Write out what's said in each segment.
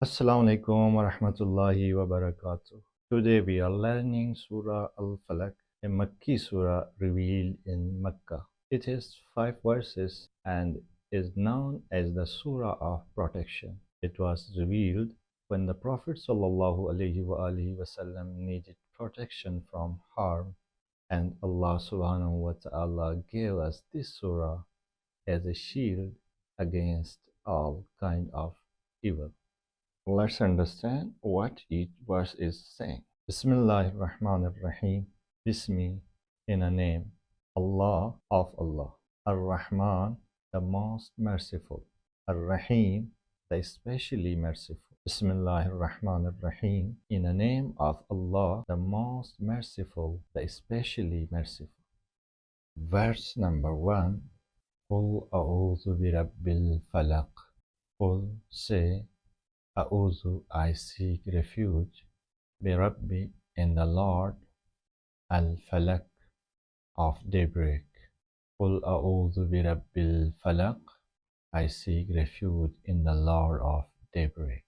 Assalamu alaikum wa rahmatullahi wa barakatuh. Today we are learning Surah Al Falaq, a Makki surah revealed in Mecca. It has 5 verses and is known as the Surah of Protection. It was revealed when the Prophet ﷺ needed protection from harm, and Allah subhanahu wa ta'ala gave us this surah as a shield against all kind of evil. Let's understand what each verse is saying. Bismillahir Rahmanir Rahim. Bismi, in a name, Allah of Allah. Ar-Rahman, the most merciful. Ar-Rahim, the especially merciful. Bismillahir Rahmanir Rahim. In the name of Allah, the most merciful, the especially merciful. Verse number 1. Qul a'udhu bi rabbil falaq. Qul, say, A'udhu, I seek refuge, bi Rabbi, in the Lord, Al Falaq, of daybreak. Qul a'udhu bi Rabbil Falaq, I seek refuge in the Lord of daybreak.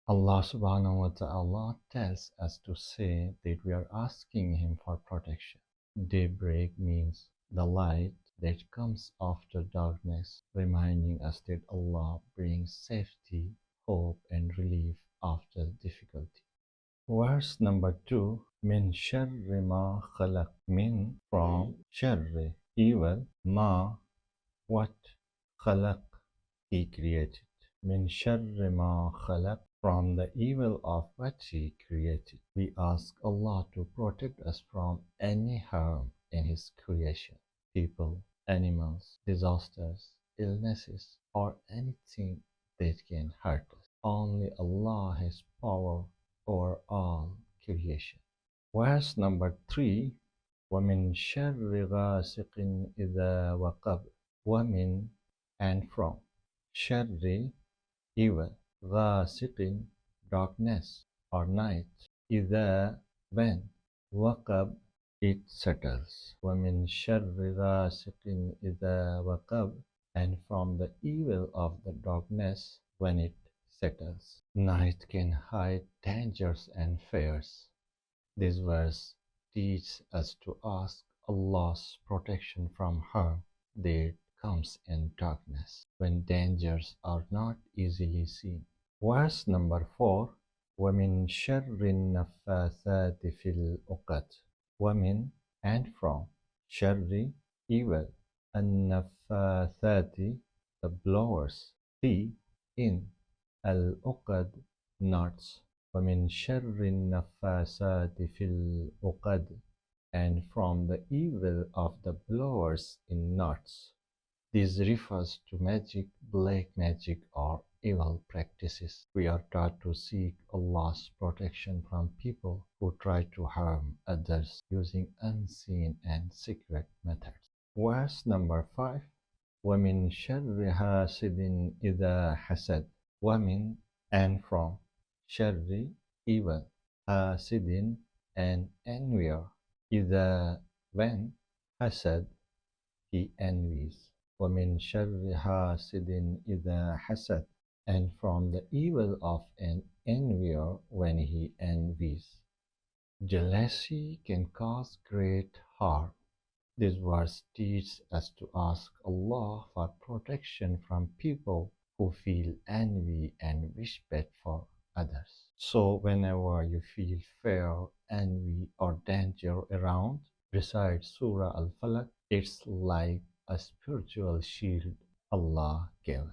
Allah subhanahu wa ta'ala tells us to say that we are asking Him for protection. Daybreak means the light that comes after darkness, reminding us that Allah brings safety, hope and relief after difficulty. Verse number 2. Min sharri ma khalaq. Min, from, sharri, evil, ma, what, khalaq, He created. Min sharri ma khalaq, from the evil of what He created. We ask Allah to protect us from any harm in His creation. People, animals, disasters, illnesses, or anything that can hurt us. Only Allah has power over all creation. Verse number 3. وَمِن شَرِّ غَاسِقٍ إِذَا وَقَبَ. وَمِن, and from, sharri, evil, غَاسِقٍ, darkness or night, إِذَا, when, وَقَبَ, it settles. وَمِن شَرِّ غَاسِقٍ إِذَا وَقَبَ, and from the evil of the darkness when it settles. Night can hide dangers and fears. This verse teaches us to ask Allah's protection from harm that comes in darkness, when dangers are not easily seen. Verse number 4. وَمِن شَرِّ النَّفَّاثَاتِ فِي الْعُقَدِ. وَمِن, and from, sharri, evil, النَّفَّاثَاتِ, the blowers, fi, in, al-uqad, knots. وَمِن شَرِّ النَّفَّاثَاتِ فِي الْعُقَدِ, and from the evil of the blowers in knots. This refers to magic, black magic, or evil practices. We are taught to seek Allah's protection from people who try to harm others using unseen and secret methods. Verse number 5. وَمِن شَرِّ حَاسِدٍ إِذَا حَسَدَ. وَمِن, and from, sharri, evil, حَاسِدٍ, and envier, إِذَا, when, حَسَد, he envies. وَمِن شَرِّ حَاسِدٍ إِذَا حَسَدَ, and from the evil of an envier when he envies. Jealousy can cause great harm. This verse teaches us to ask Allah for protection from people who feel envy and wish bad for others. So whenever you feel fear, envy or danger around, recite Surah Al Falaq. It's like a spiritual shield Allah gave us.